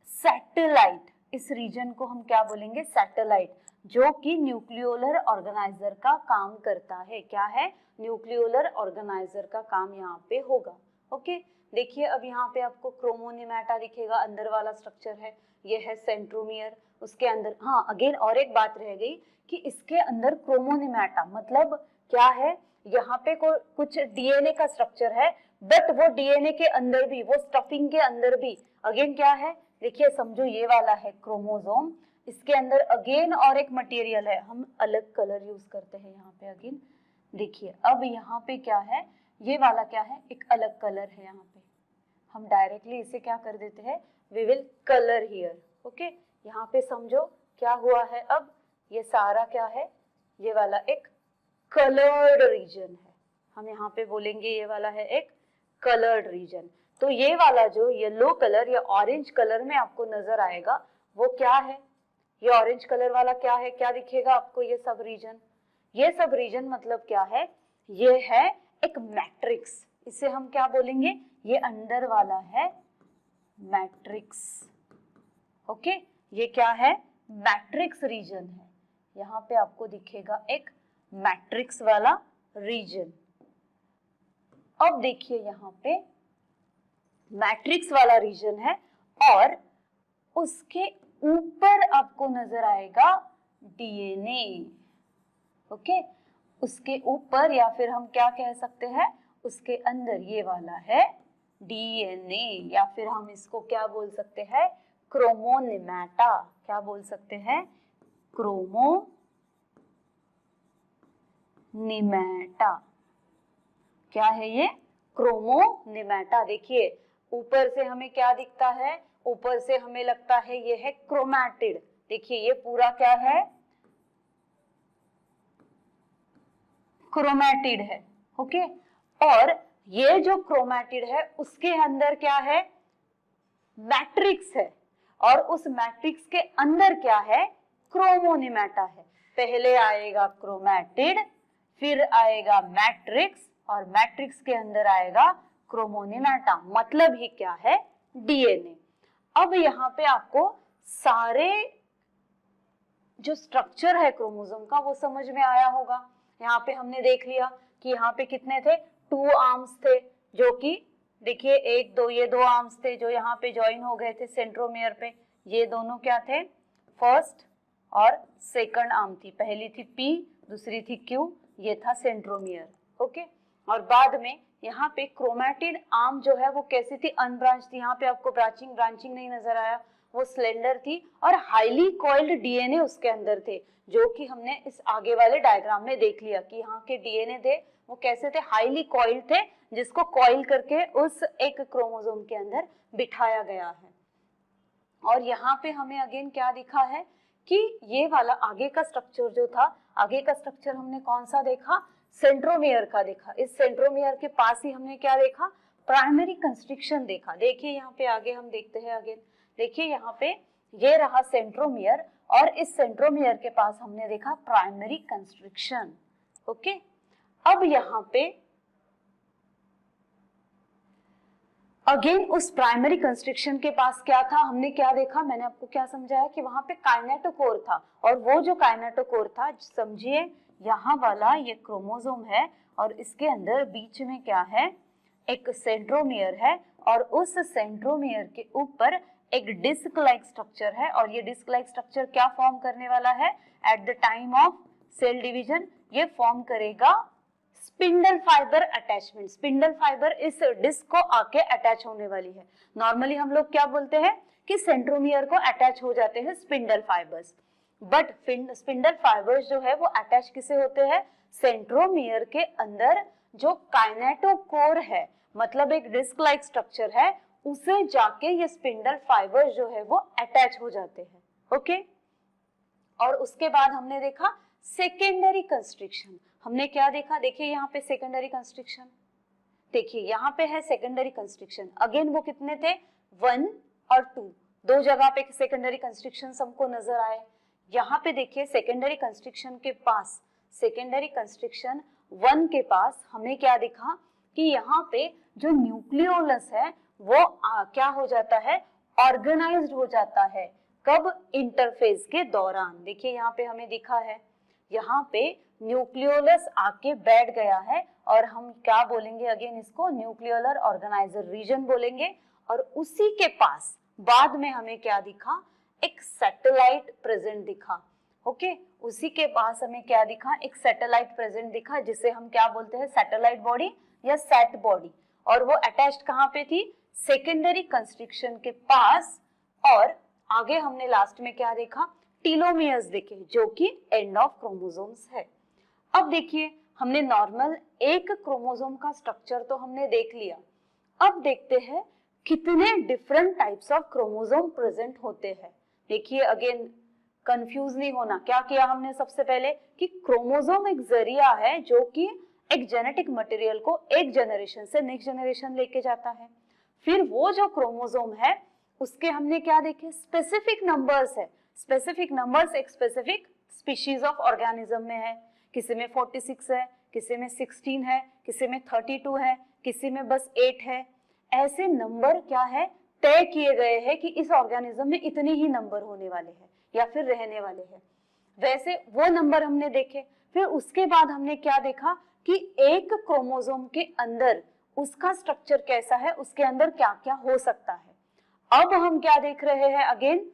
सैटेलाइट। इस रीजन को हम क्या बोलेंगे, सैटेलाइट, जो कि न्यूक्लियोलर ऑर्गेनाइजर का काम करता है। क्या है, न्यूक्लियोलर ऑर्गेनाइजर का काम यहाँ पे होगा। ओके, देखिए अब यहाँ पे आपको क्रोमोनिमेटा दिखेगा, अंदर वाला स्ट्रक्चर है, ये है सेंट्रोमियर, उसके अंदर, हाँ अगेन और एक बात रह गई कि इसके अंदर क्रोमोनिमेटा मतलब क्या है, यहाँ पे कुछ डीएनए का स्ट्रक्चर है, बट वो डीएनए के अंदर भी, वो स्टफिंग के अंदर भी अगेन क्या है, देखिए समझो ये वाला है क्रोमोसोम, इसके अंदर अगेन और एक मटेरियल है, हम अलग कलर यूज करते हैं यहाँ पे अगेन। देखिए अब यहाँ पे क्या है, ये वाला क्या है, एक अलग कलर है, यहाँ पे हम डायरेक्टली इसे क्या कर देते हैं, we will colour here. Okay, यहाँ पे समझो क्या हुआ है, अब ये सारा क्या है, ये वाला एक कलर्ड रीजन है, हम यहाँ पे बोलेंगे ये वाला है एक कलर्ड रीजन। तो ये वाला जो येलो कलर या ऑरेंज कलर में आपको नजर आएगा वो क्या है, ये ऑरेंज कलर वाला क्या है, क्या दिखेगा आपको, ये सब रीजन। ये सब रीजन मतलब क्या है, ये है एक मैट्रिक्स, इसे हम क्या बोलेंगे, ये अंदर वाला है मैट्रिक्स। ओके, ये क्या है, मैट्रिक्स रीजन है, यहाँ पे आपको दिखेगा एक मैट्रिक्स वाला रीजन। अब देखिए यहाँ पे मैट्रिक्स वाला रीजन है और उसके ऊपर आपको नजर आएगा डीएनए। ओके, उसके ऊपर या फिर हम क्या कह सकते हैं, उसके अंदर ये वाला है डीएनए, या फिर हम इसको क्या बोल सकते हैं, क्रोमोनिमेटा। क्या बोल सकते हैं, क्रोमोनिमेटा। क्या है ये, क्रोमोनिमेटा। देखिए ऊपर से हमें क्या दिखता है, ऊपर से हमें लगता है ये है क्रोमैटिड। देखिए ये पूरा क्या है, क्रोमैटिड है। ओके, और ये जो क्रोमैटिड है उसके अंदर क्या है, मैट्रिक्स है, और उस मैट्रिक्स के अंदर क्या है, क्रोमोनिमेटा है। पहले आएगा क्रोमैटिड, फिर आएगा मैट्रिक्स, और मैट्रिक्स के अंदर आएगा क्रोमोनिमेटा। मतलब ही क्या है, डीएनए। अब यहाँ पे आपको सारे जो स्ट्रक्चर है क्रोमोसोम का वो समझ में आया होगा। यहाँ पे हमने देख लिया कि यहाँ पे कितने थे, 2 आर्म्स थे, जो कि देखिए 1 2 ये 2 आर्म्स थे जो यहाँ पे ज्वाइन हो गए थे सेंट्रोमियर पे। ये दोनों क्या थे, फर्स्ट और सेकंड आर्म थी, पहली थी पी, दूसरी थी क्यू, ये था सेंट्रोमियर। ओके, और बाद में यहाँ पे क्रोमैटिड आर्म जो है वो कैसी थी, अनब्रांच थी। यहाँ पे आपको ब्रांचिंग नहीं नजर आया, वो स्लेंडर थी, और हाईली कॉइल्ड डीएनए उसके अंदर थे, जो कि हमने इस आगे वाले डायग्राम में देख लिया कि यहाँ के डीएनए थे वो कैसे थे, हाईली कॉइल्ड थे, जिसको कॉइल करके उस एक क्रोमोसोम के अंदर बिठाया गया है। और यहाँ पे हमें अगेन क्या दिखा है कि ये वाला आगे का स्ट्रक्चर जो था, आगे का स्ट्रक्चर हमने कौन सा देखा, सेंट्रोमियर का देखा। इस सेंट्रोमियर के पास ही हमने क्या देखा, प्राइमरी कंस्ट्रिक्शन देखा। देखिए यहाँ पे आगे हम देखते हैं अगेन, देखिए यहाँ पे ये रहा सेंट्रोमियर, और इस सेंट्रोमियर के पास हमने देखा प्राइमरी कंस्ट्रिक्शन। ओके, अब यहाँ पे अगेन उस प्राइमरी कंस्ट्रिक्शन के पास क्या था, हमने क्या देखा, मैंने आपको क्या समझाया कि वहां पे काइनेटोकोर था, और वो जो काइनेटोकोर था, समझिए यहाँ वाला ये क्रोमोसोम है, और इसके अंदर बीच में क्या है, एक सेंट्रोमियर है, और उस सेंट्रोमियर के ऊपर एक डिस्क लाइक स्ट्रक्चर है, और ये डिस्क लाइक स्ट्रक्चर क्या फॉर्म करने वाला है, at the time of cell division ये फॉर्म करेगा spindle fibre attachment. Spindle fibre इस डिस्क को आके अटैच होने वाली है। नॉर्मली हम लोग क्या बोलते हैं कि सेंट्रोमियर को अटैच हो जाते हैं spindle fibres, but spindle fibres जो है वो अटैच किसे होते हैं, सेंट्रोमियर के अंदर जो काइनेटोकोर है, मतलब एक डिस्क लाइक स्ट्रक्चर है, उसे जाके ये स्पिंडल फाइबर्स जो है वो अटैच हो जाते हैं। ओके, और उसके बाद हमने देखा सेकेंडरी कंस्ट्रिक्शन। हमने क्या देखा, देखिए यहाँ पे सेकेंडरी कंस्ट्रिक्शन, देखिए यहाँ पे है सेकेंडरी कंस्ट्रिक्शन। अगेन वो कितने थे, 1 और 2, दो जगह पे सेकेंडरी कंस्ट्रिक्शन हमको नजर आए। यहाँ पे देखिए सेकेंडरी कंस्ट्रिक्शन के पास, सेकेंडरी कंस्ट्रिक्शन 1 के पास हमें क्या दिखा कि यहाँ पे जो न्यूक्लियोलस है वो क्या हो जाता है, ऑर्गेनाइज्ड हो जाता है। कब, इंटरफेज के दौरान। देखिए यहाँ पे हमें दिखा है, यहाँ पे न्यूक्लियोलस आके बैठ गया है, और हम क्या बोलेंगे अगेन, इसको न्यूक्लियोलर ऑर्गेनाइजर रीजन बोलेंगे। और उसी के पास बाद में हमें क्या दिखा, एक सैटेलाइट प्रेजेंट दिखा। ओके, उसी के पास हमें क्या दिखा, एक सैटेलाइट प्रेजेंट दिखा, जिसे हम क्या बोलते हैं, सैटेलाइट बॉडी या सैट बॉडी। और वो अटैच्ड कहाँ पे थी, सेकेंडरी कंस्ट्रिक्शन के पास। और आगे हमने लास्ट में क्या देखा, टीलोमियर्स देखे, जो कि एंड ऑफ क्रोमोसोम्स है। अब देखिए हमने नॉर्मल एक क्रोमोसोम का स्ट्रक्चर तो हमने देख लिया, अब देखते हैं कितने different types of chromosome present होते हैं। देखिए अगेन कंफ्यूज नहीं होना, क्या किया हमने सबसे पहले कि क्रोमोसोम एक जरिया है जो कि एक जेनेटिक मटेरियल को एक जनरेशन से नेक्स्ट जनरेशन लेके जाता है। फिर वो जो क्रोमोसोम है उसके हमने क्या देखे, स्पेसिफिक नंबर्स है। स्पेसिफिक नंबर्स एक स्पेसिफिक स्पीशीज ऑफ ऑर्गेनिज्म में है, किसी में 46 है, किसी में 16 है, किसी में 32 है, किसी में बस 8 है। ऐसे नंबर क्या है, तय किए गए हैं कि इस ऑर्गेनिज्म में इतने ही नंबर होने वाले हैं या फिर रहने वाले हैं। वैसे वो नंबर हमने देखे। फिर उसके बाद हमने क्या देखा कि एक क्रोमोसोम के अंदर उसका स्ट्रक्चर कैसा है, उसके अंदर क्या क्या हो सकता है। अब हम क्या देख रहे हैं, अगेन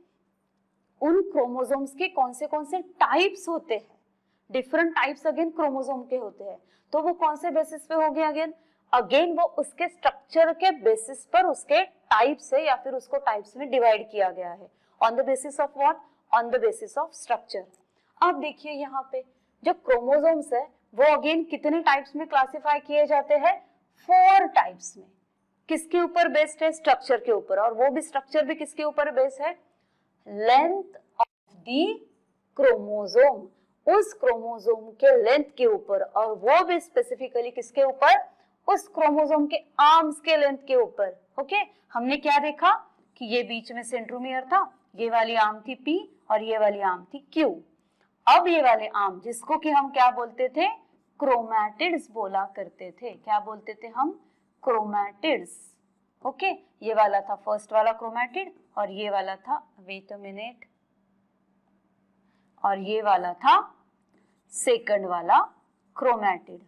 उन क्रोमोसोम्स के कौन से टाइप्स होते हैं। डिफरेंट टाइप्स अगेन क्रोमोसोम के होते हैं, तो वो कौन से बेसिस पे हो गए अगेन वो उसके स्ट्रक्चर के बेसिस पर उसके टाइप से या फिर उसको टाइप्स में डिवाइड किया गया है। On the basis of what? On the basis of structure. अब देखिए यहाँ पे जो क्रोमोसोम्स है वो अगेन कितने टाइप्स में क्लासिफाई किए जाते हैं? 4 टाइप्स में। किसके ऊपर बेस्ड है? स्ट्रक्चर के ऊपर। और वो भी स्ट्रक्चर भी किसके ऊपर बेस्ड है? लेंथ ऑफ द क्रोमोसोम, उस क्रोमोसोम के लेंथ के ऊपर, और वो भी स्पेसिफिकली किसके ऊपर? उस क्रोमोसोम के आर्म्स के लेंथ के ऊपर। ओके, हमने क्या देखा कि ये बीच में सेंट्रोमियर था, ये वाली आर्म थी P और ये वाली आर्म थी Q। अब ये वाले आर्म जिसको कि हम क्या बोलते थे? क्रोमैटिड्स बोला करते थे। क्या बोलते थे हम? क्रोमैटिड्स। ओके, ये वाला था फर्स्ट वाला क्रोमैटिड और ये वाला था, वेट अ मिनट, और ये वाला था सेकंड वाला क्रोमैटिड।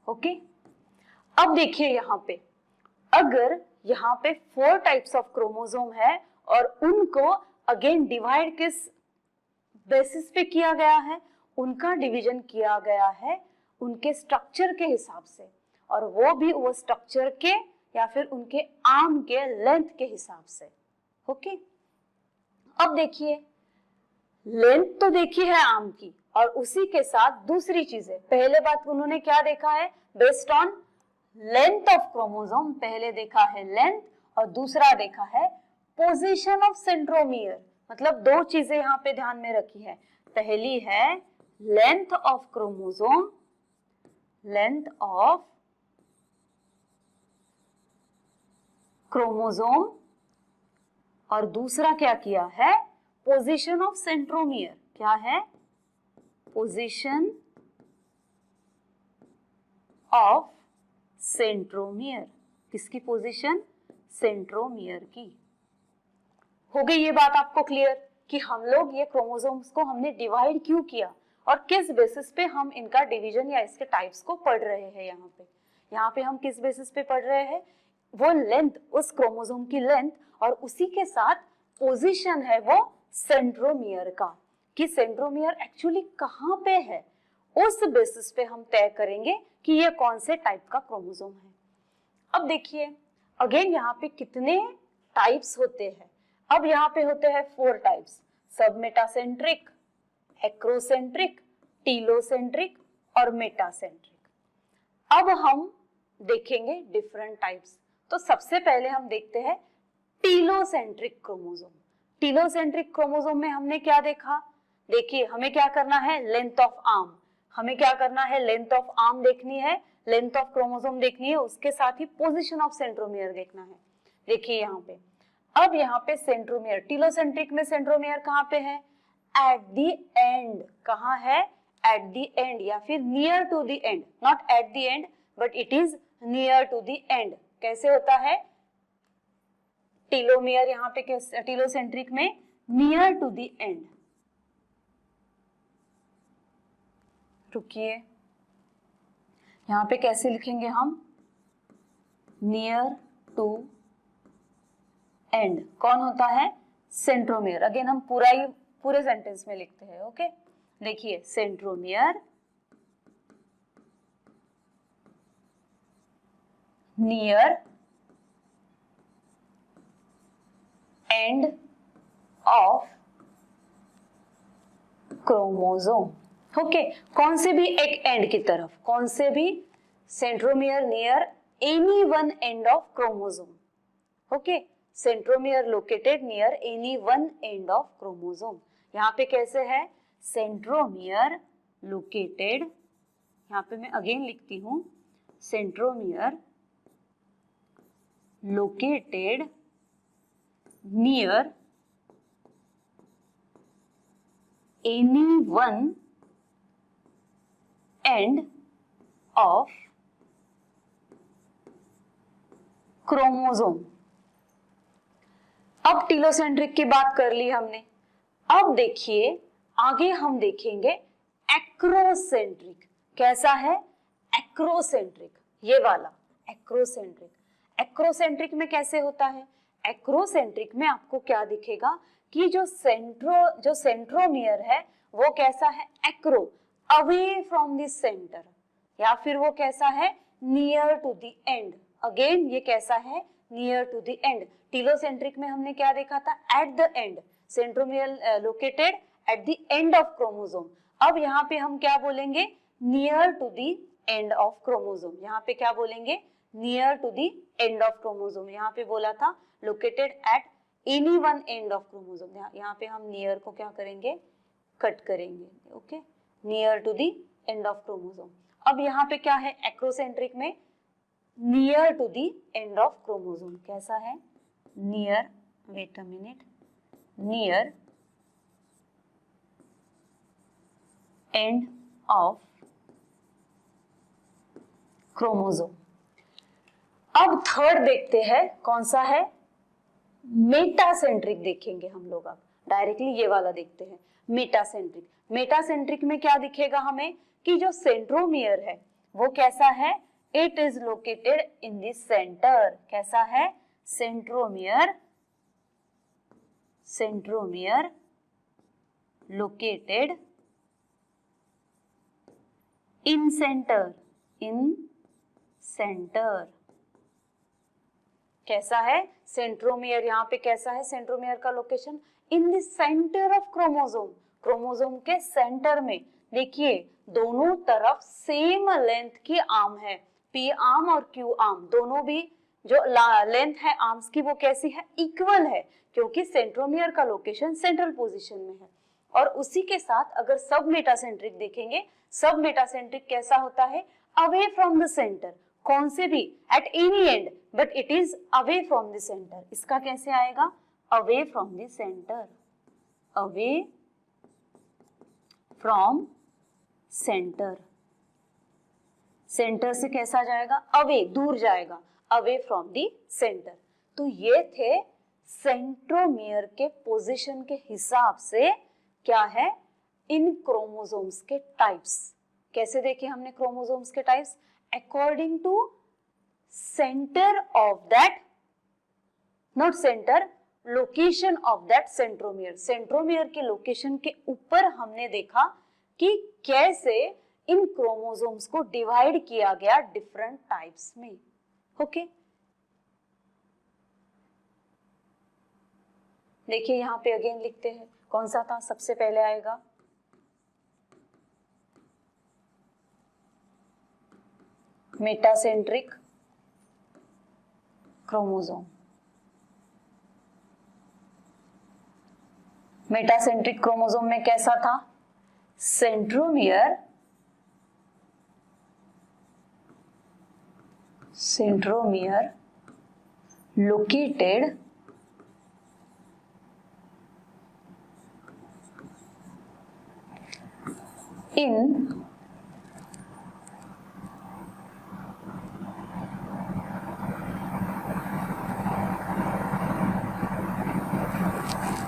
ओके, अब देखिए यहाँ पे अगर यहाँ पे 4 टाइप्स ऑफ क्रोमोसोम है और उनको अगेन डिवाइड किस बेसिस पे किया गया है? उनका डिवीजन किया गया है उनके स्ट्रक्चर के हिसाब से, और वो भी वो स्ट्रक्चर के या फिर उनके आर्म के लेंथ के हिसाब से। ओके, अब देखिए लेंथ तो देखी है आर्म की, और उसी के साथ दूसरी चीजें। पहले बात उन्होंने क्या देखा है? Based on length of chromosome, पहले देखा है लेंथ और दूसरा देखा है पोजीशन ऑफ सेंट्रोमियर। मतलब 2 चीजें यहाँ पे ध्यान में रखी है। पहली है length of chromosome, length of chromosome, और दूसरा क्या किया है? Position of centromere. क्या है? Position of centromere. किसकी पोजीशन? सेंट्रोमियर की। हो गई ये बात आपको क्लियर कि हम लोग ये क्रोमोसोम्स को हमने डिवाइड क्यों किया और किस बेसिस पे हम इनका डिवीजन या इसके टाइप्स को पढ़ रहे हैं। यहाँ पे हम किस बेसिस पे पढ़ रहे हैं? वो लेंथ, उस क्रोमोसोम की लेंथ, और उसी के साथ पोजीशन है वो सेंट्रोमियर का, कि सेंट्रोमियर एक्चुअली कहाँ पे है। उस बेसिस पे हम तय करेंगे कि ये कौन से टाइप का क्रोमोसोम है। अब देखिए अगेन यहाँ पे कितने टाइप्स होते हैं। अब यहाँ पे होते हैं 4 टाइप्स, सबमेटासेंट्रिक, एक्रोसेंट्रिक, टीलोसेंट्रिक और मेटासेंट्रिक। अब हम देखेंगे डिफरेंट टाइप्स। तो सबसे पहले हम देखते हैं टीलोसेंट्रिक क्रोमोसोम। टीलोसेंट्रिक क्रोमोसोम में हमने क्या देखा? देखिए हमें क्या करना है? Length of arm. हमें क्या करना है? लेंथ ऑफ आर्म देखनी है, लेंथ ऑफ क्रोमोसोम देखनी है, उसके साथ ही पोजीशन ऑफ सेंट्रोमियर देखना है। देखिए यहाँ पे, अब यहाँ पे सेंट्रोमियर, टीलोसेंट्रिक में सेंट्रोमियर कहाँ पे है? At the end. कहाँ है? एट द एंड या फिर near to the end, not at the end but it is near to the end. कैसे होता है? टीलोमियर यहाँ पे कैसे? टीलोसेंट्रिक में नियर टू द एंड। रुकिए, यहाँ पे कैसे लिखेंगे हम? Near to end. कौन होता है? सेंट्रोमियर। अगेन हम पूरे सेंटेंस में लिखते हैं। ओके, देखिए centromere near end of chromosome. Okay, कौन से भी एक एंड की तरफ, कौन से भी? Centromere near any one end of chromosome. Okay, centromere located near any one end of chromosome. यहाँ पे कैसे है? सेंट्रोमियर लोकेटेड, यहाँ पे मैं अगेन लिखती हूँ, centromere located near any one end of chromosome. अब टीलोसेंट्रिक की बात कर ली हमने। अब देखिए आगे हम देखेंगे एक्रोसेंट्रिक। कैसा है? एक्रोसेंट्रिक, ये वाला एक्रोसेंट्रिक। एक्रोसेंट्रिक में कैसे होता है? एक्रोसेंट्रिक में आपको क्या दिखेगा कि जो सेंट्रोमियर है वो कैसा है, acro, away from the centre, या फिर वो कैसा है, near to the end. Again ये कैसा है, near to the end. Telocentric में हमने क्या देखा था, at the end, centromere located at the end of chromosome. अब यहाँ पे हम क्या बोलेंगे, near to the end of chromosome. यहाँ पे क्या बोलेंगे, near to the end of chromosome. यहाँ पे बोला था located at any one end of chromosome, यहाँ पे हम नियर को क्या करेंगे, कट करेंगे, okay, near to the end of chromosome. अब यहाँ पे क्या है, एक्रोसेंट्रिक में near to the end of chromosome कैसा है, near, wait a minute, near end of chromosome. अब थर्ड देखते हैं कौन सा है, मेटासेंट्रिक देखेंगे हम लोग। अब डायरेक्टली ये वाला देखते हैं, मेटासेंट्रिक। मेटासेंट्रिक में क्या दिखेगा हमें कि जो सेंट्रोमियर है वो कैसा है, it is located in the centre. कैसा है, सेंट्रोमियर लोकेटेड इन सेंटर, कैसा है, सेंट्रोमियर, यहाँ पे कैसा है, सेंट्रोमियर का location in the centre of chromosome, chromosome के सेंटर में। देखिए दोनों तरफ सेम लेंथ की आर्म है, पी आर्म और क्यू आर्म, दोनों भी जो लेंथ है आर्म्स की वो कैसी है, इक्वल है, क्योंकि सेंट्रोमियर का लोकेशन सेंट्रल पोजीशन में है। और उसी के साथ अगर सब मेटासेंट्रिक देखेंगे, सब मेटासेंट्रिक कैसा होता है, अवे फ्रॉम द सेंटर, कौन से भी, at any and, but it is away from the centre. इसका कैसे आएगा, away from the centre, away from centre, centre से कैसा जाएगा, अवे, दूर जाएगा, अवे फ्रॉम द सेंटर। तो ये थे सेंट्रोमियर के पोजीशन के हिसाब से क्या है, इन क्रोमोसोम्स के टाइप्स। कैसे देखे हमने क्रोमोसोम्स के types, according to centre of that, not centre, location of that centromere. Centromere के लोकेशन के ऊपर हमने देखा कि कैसे इन क्रोमोसोम्स को डिवाइड किया गया डिफरेंट टाइप्स में, ओके। देखिए यहाँ पे अगेन लिखते हैं, कौन सा था, सबसे पहले आएगा मेटासेंट्रिक क्रोमोसोम। मेटासेंट्रिक क्रोमोसोम में कैसा था, centromere located in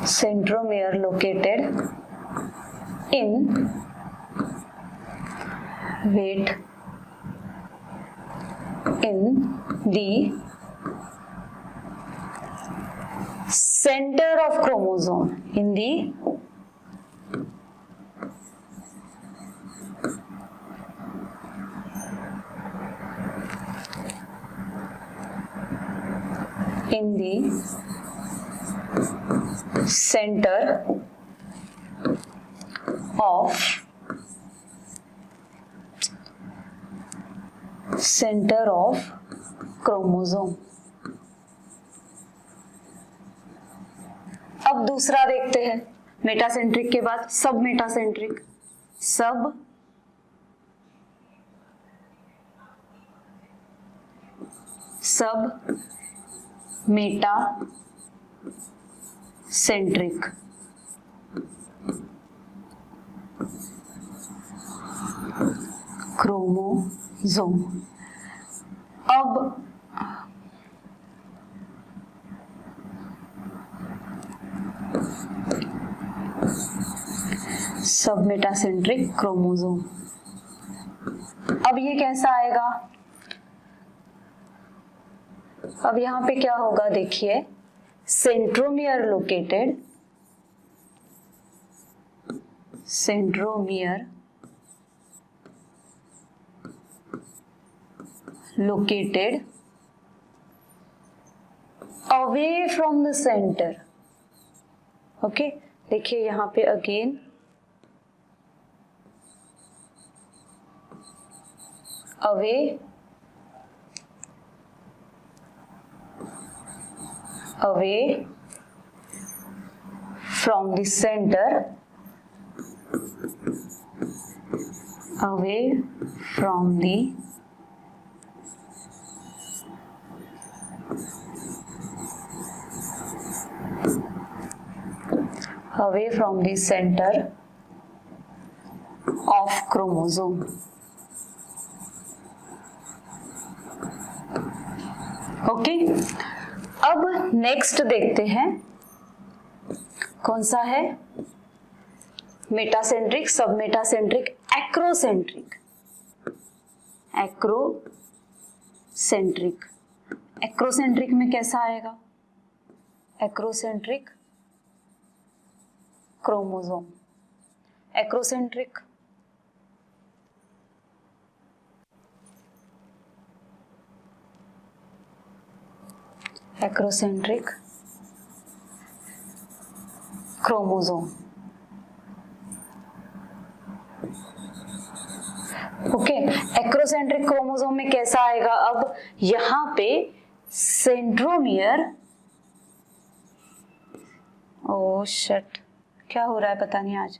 centromere located in, wait, in the center of chromosome, in the center of chromosome. अब दूसरा देखते हैं, मेटासेंट्रिक के बाद सब मेटासेंट्रिक, सब मेटा सेंट्रिक। क्रोमोसोम। अब सब मेटासेंट्रिक क्रोमोसोम, अब ये कैसा आएगा, अब यहाँ पे क्या होगा, देखिए centromere located away from the center. Okay, देखिए यहां पे again away from the center, away from the center of chromosome. Okay, अब नेक्स्ट देखते हैं कौन सा है, मेटासेंट्रिक, सब मेटासेंट्रिक, एक्रोसेंट्रिक। एक्रोसेंट्रिक में कैसा आएगा, acrocentric chromosome, acrocentric chromosome. Okay, acrocentric chromosome में कैसा आएगा, अब यहां पे सेंट्रोमियर, ओ शिट क्या हो रहा है पता नहीं आज,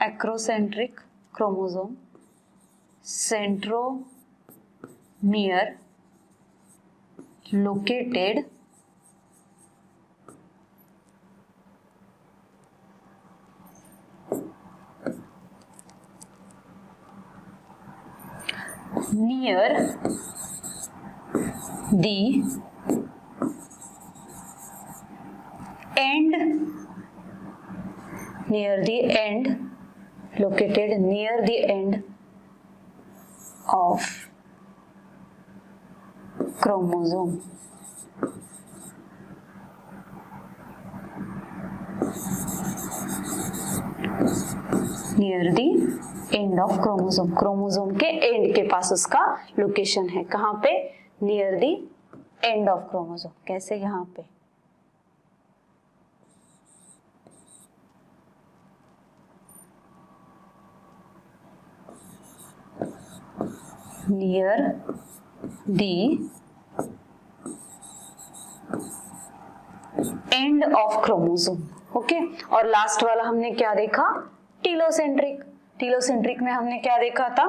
acrocentric chromosome, centromere located near the end, located near the end of chromosome. Near the end of chromosome, chromosome के एंड के पास उसका लोकेशन है, कहां पे, near the end of chromosome. कैसे, यहां पे near the end of chromosome. Okay, और लास्ट वाला हमने क्या देखा, टीलोसेंट्रिक। टीलोसेंट्रिक में हमने क्या देखा था,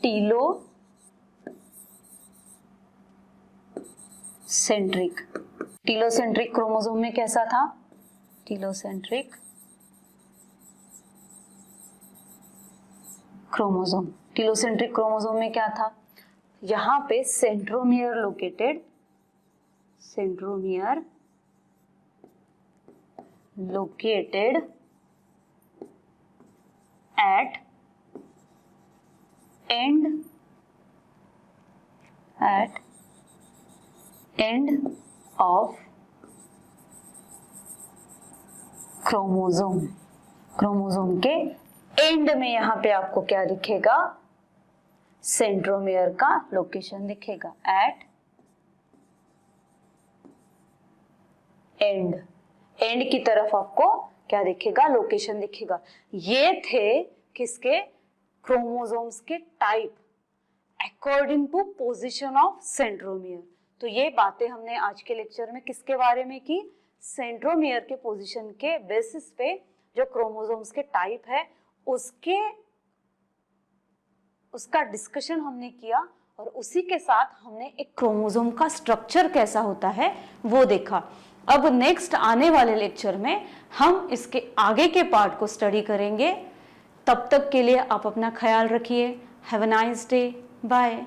टीलोसेंट्रिक। टीलोसेंट्रिक क्रोमोसोम में कैसा था, टीलोसेंट्रिक क्रोमोसोम। टीलोसेंट्रिक क्रोमोसोम में क्या था, यहां पे centromere located, centromere located at end of chromosome. Chromosome के एंड में यहां पे आपको क्या दिखेगा, सेंट्रोमियर का लोकेशन दिखेगा, एट एंड, एंड की तरफ आपको क्या दिखेगा, लोकेशन दिखेगा। ये थे किसके, क्रोमोसोम्स के type according to position of centromere. तो ये बातें हमने आज के लेक्चर में किसके बारे में की, सेंट्रोमियर के पोजीशन के बेसिस पे जो क्रोमोसोम्स के टाइप है उसका डिस्कशन हमने किया, और उसी के साथ हमने एक क्रोमोसोम का स्ट्रक्चर कैसा होता है वो देखा। अब नेक्स्ट आने वाले लेक्चर में हम इसके आगे के पार्ट को स्टडी करेंगे। तब तक के लिए आप अपना ख्याल रखिए। Have a nice day, bye.